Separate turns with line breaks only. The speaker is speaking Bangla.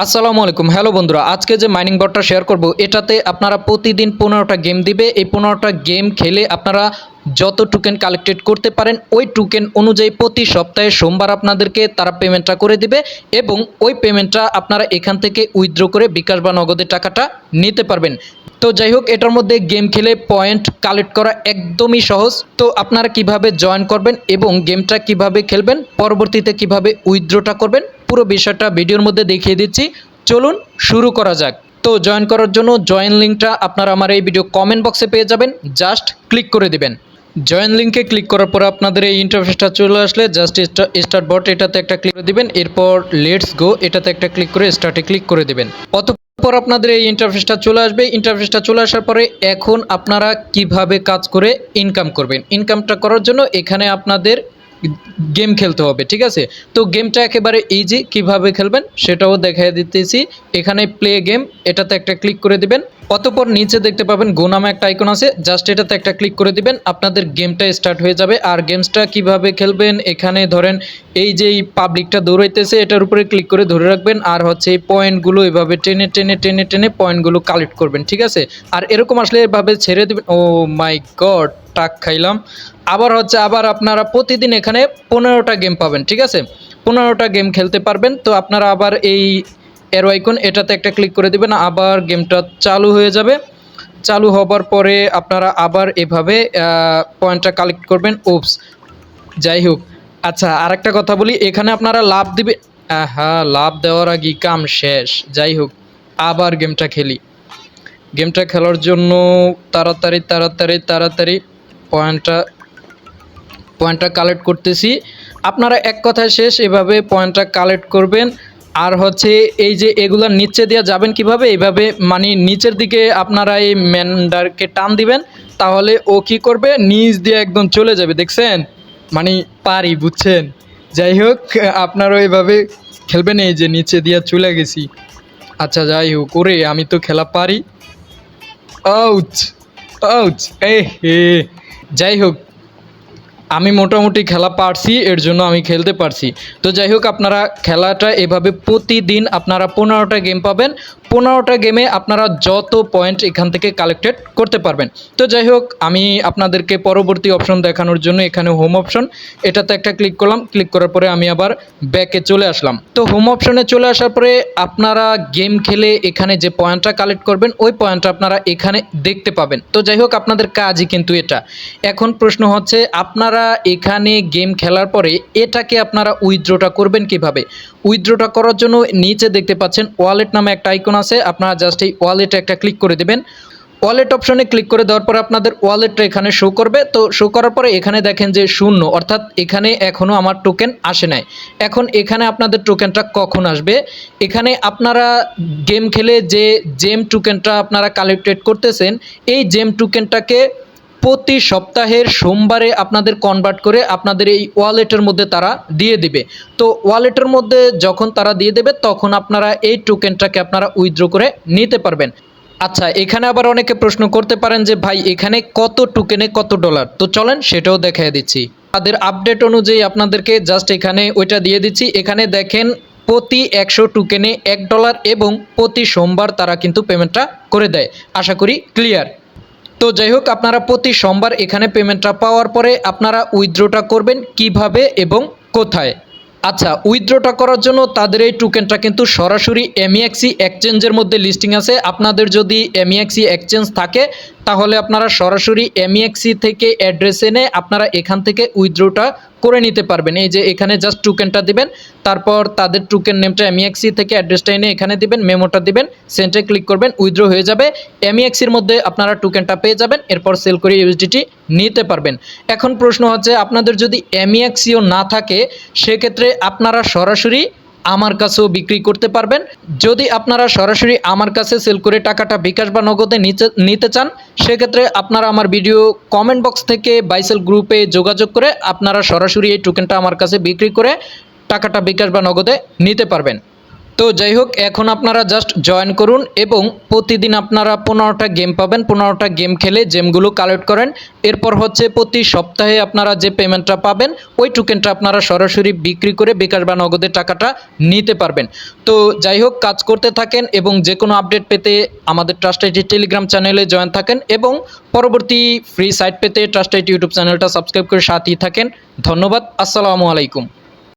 আসসালামু আলাইকুম। হ্যালো বন্ধুরা, আজকে যে মাইনিং বটটা শেয়ার করব এটাতে আপনারা প্রতিদিন 15টা গেম দিবে। এই 15টা গেম খেলে আপনারা যত টোকেন কালেক্টেড করতে পারেন ওই টোকেন অনুযায়ী প্রতি সপ্তাহে সোমবার আপনাদেরকে তারা পেমেন্টটা করে দিবে এবং ওই পেমেন্টটা আপনারা এখান থেকে উইথড্র করে বিকাশ বা নগদে টাকাটা নিতে পারবেন। তো যাই হোক, এটার মধ্যে গেম খেলে পয়েন্ট কালেক্ট করা একদমই সহজ। তো আপনারা কিভাবে জয়েন করবেন এবং গেমটা কিভাবে খেলবেন, পরবর্তীতে কিভাবে উইথড্রটা করবেন, পুরো বিষয়টা ভিডিওর মধ্যে দেখিয়ে দিচ্ছি। চলুন শুরু করা যাক। তো জয়েন করার জন্য জয়েন লিঙ্কটা আপনারা আমার এই ভিডিও কমেন্ট বক্সে পেয়ে যাবেন, জাস্ট ক্লিক করে দিবেন। জয়েন লিঙ্কে ক্লিক করার পর আপনাদের এই ইন্টারফেসটা চলে আসলে জাস্ট স্টার্ট বট এটাতে একটা ক্লিক করে দিবেন। এরপর লেটস গো এটাতে একটা ক্লিক করে স্টার্টে ক্লিক করে দিবেন। অতঃপর আপনাদের এই ইন্টারফেসটা চলে আসবে। ইন্টারফেসটা চলে আসার পরে এখন আপনারা কিভাবে কাজ করে ইনকাম করবেন, ইনকামটা করার জন্য এখানে আপনাদের গেম খেলতে হবে, ঠিক আছে? তো গেমটা একেবারে ইজি, কিভাবে খেলবেন সেটাও দেখাই দিতেছি। এখানে প্লে গেম এটাতে একটা ক্লিক করে দিবেন। অতঃপর নিচে দেখতে পাবেন গো নামে একটা আইকন আছে, জাস্ট এটাতে একটা ক্লিক করে দিবেন। আপনাদের গেমটা স্টার্ট হয়ে যাবে। আর গেমসটা কিভাবে খেলবেন, এখানে ধরেন এই যে এই পাবলিকটা দৌড়াইতেছে এটার উপরে ক্লিক করে ধরে রাখবেন। আর হচ্ছে এই পয়েন্টগুলো এভাবে টেনে টেনে টেনে টেনে পয়েন্টগুলো কালেক্ট করবেন, ঠিক আছে? আর এরকম আসলে এভাবে ছেড়ে দেবেন। ও মাই গড, টাক খাইলাম। আবার আপনারা প্রতিদিন এখানে 15টা গেম পাবেন, ঠিক আছে? 15টা গেম খেলতে পারবেন। তো আপনারা আবার এই এরো আইকন এটাতে একটা ক্লিক করে দিবেন, আবার গেমটা চালু হয়ে যাবে। চালু হবার পরে আপনারা আবার এভাবে পয়েন্টটা কালেক্ট করবেন। ওপস, যাই হোক। আচ্ছা, আরেকটা কথা বলি, এখানে আপনারা লাভ দিবে। হ্যাঁ, লাভ দেওয়ার আগে কাম শেষ। যাই হোক, আবার গেমটা খেলি। গেমটা খেলার জন্য তাড়াতাড়ি তাড়াতাড়ি তাড়াতাড়ি পয়েন্টটা কালেক্ট করতেছি। আপনারা এক কথায় শেষ এভাবে পয়েন্টটা কালেক্ট করবেন। আর হচ্ছে এই যে এগুলার নিচে দিয়ে যাবেন কিভাবে, এইভাবে মানে নিচের দিকে আপনারা এই ম্যান্ডারকে টান দিবেন, তাহলে ও কি করবে, নিচ দিয়ে একদম চলে যাবে। দেখছেন, মানে পারি, বুঝছেন? যাই হোক, আপনারাও এইভাবে খেলবেন। এই যে নিচে দিয়ে চলে গেছি। আচ্ছা যাই হোক, ওরে আমি তো খেলা পারি। আউচ আউচ, এ হে। যাই হোক, আমি মোটামুটি খেলা পারছি, এর জন্য আমি খেলতে পারছি। তো যাই হোক, আপনারা খেলাটা এভাবে প্রতিদিন আপনারা 15টা গেম পাবেন। 15টা গেমে আপনারা যত পয়েন্ট এখান থেকে কালেক্টেড করতে পারবেন। তো যাই হোক, আমি আপনাদেরকে পরবর্তী অপশন দেখানোর জন্য এখানে হোম অপশন এটাতে একটা ক্লিক করলাম। ক্লিক করার পরে আমি আবার ব্যাকে চলে আসলাম। তো হোম অপশনে চলে আসার পরে আপনারা গেম খেলে এখানে যে পয়েন্টটা কালেক্ট করবেন ওই পয়েন্টটা আপনারা এখানে দেখতে পাবেন। তো যাই হোক, আপনাদের কাজই কিন্তু এটা। এখন প্রশ্ন হচ্ছে, আপনারা এখানে গেম খেলার পরে এটাকে আপনারা উইথড্রটা করবেন কিভাবে? উইথড্রটা করার জন্য নিচে দেখতে পাচ্ছেন ওয়ালেট নামে একটা আইকন আছে, আপনারা জাস্ট এই ওয়ালেটে একটা ক্লিক করে দেবেন। ওয়ালেট অপশনে ক্লিক করে দেওয়ার পরে আপনাদের ওয়ালেটটা এখানে শো করবে। তো শো করার পরে এখানে দেখেন যে শূন্য, অর্থাৎ এখানে এখনও আমার টোকেন আসে নাই। এখন এখানে আপনাদের টোকেনটা কখন আসবে, এখানে আপনারা গেম খেলে যে জেম টোকেনটা আপনারা কালেক্টেড করতেছেন এই জেম টোকেনটাকে প্রতি সপ্তাহের সোমবারে আপনাদের কনভার্ট করে আপনাদের এই ওয়ালেটের মধ্যে তারা দিয়ে দিবে। তো ওয়ালেটের মধ্যে যখন তারা দিয়ে দেবে তখন আপনারা এই টোকেনটাকে আপনারা উইথড্র করে নিতে পারবেন। আচ্ছা, এখানে আবার অনেকে প্রশ্ন করতে পারেন যে ভাই এখানে কত টোকেনে কত ডলার? তো চলেন সেটাও দেখিয়ে দিচ্ছি। তাদের আপডেট অনুযায়ী আপনাদেরকে জাস্ট এখানে ওইটা দিয়ে দিচ্ছি। এখানে দেখেন প্রতি 100 টোকেনে $1 এবং প্রতি সোমবার তারা কিন্তু পেমেন্টটা করে দেয়। আশা করি ক্লিয়ার। তো যাই হোক, আপনারা প্রতি সোমবার এখানে পেমেন্টটা পাওয়ার পরে আপনারা উইথড্রটা করবেন কিভাবে এবং কোথায়? আচ্ছা, উইথড্রটা করার জন্য তাদের এই টোকেনটা কিন্তু সরাসরি এমইএক্সি এক্সচেঞ্জের মধ্যে লিস্টিং আছে। আপনাদের যদি এমইএক্সি এক্সচেঞ্জ থাকে তাহলে আপনারা সরাসরি এমইএক্সি থেকে অ্যাড্রেস এনে আপনারা এখান থেকে উইথড্রটা করে নিতে পারবেন। এই যে এখানে জাস্ট টোকেনটা দিবেন, তারপর তাদের টোকেন নেমটা এমইএক্সি থেকে অ্যাড্রেসটা এনে এখানে দিবেন, মেমোটা দিবেন, সেন্টে ক্লিক করবেন, উইথড্র হয়ে যাবে। এমইএক্সির মধ্যে আপনারা টোকেনটা পেয়ে যাবেন, এরপর সেল করে ইউএসডিটি নিতে পারবেন। এখন প্রশ্ন হচ্ছে, আপনাদের যদি এমইএক্সিও না থাকে সেক্ষেত্রে আপনারা সরাসরি আমার কাছেও বিক্রি করতে পারবেন। যদি আপনারা সরাসরি আমার কাছে সেল করে টাকাটা বিকাশ বা নগদে নিতে চান সেক্ষেত্রে আপনারা আমার ভিডিও কমেন্ট বক্স থেকে বাইসেল গ্রুপে যোগাযোগ করে আপনারা সরাসরি এই টোকেনটা আমার কাছে বিক্রি করে টাকাটা বিকাশ বা নগদে নিতে পারবেন। তো যাই হোক, এখন আপনারা জাস্ট জয়েন করুন এবং প্রতিদিন আপনারা 15টা গেম পাবেন। 15টা গেম খেলে জেমগুলো কালেক্ট করেন। এরপর হচ্ছে প্রতি সপ্তাহে আপনারা যে পেমেন্টটা পাবেন ওই টোকেনটা আপনারা সরাসরি বিক্রি করে বিকাশ বা নগদের টাকাটা নিতে পারবেন। তো যাই হোক, কাজ করতে থাকেন এবং যে কোনো আপডেট পেতে আমাদের ট্রাস্ট আইটি টেলিগ্রাম চ্যানেলে জয়েন থাকেন এবং পরবর্তী ফ্রি সাইট পেতে ট্রাস্ট আইটি ইউটিউব চ্যানেলটা সাবস্ক্রাইব করে সাথেই থাকেন। ধন্যবাদ। আসসালামু আলাইকুম।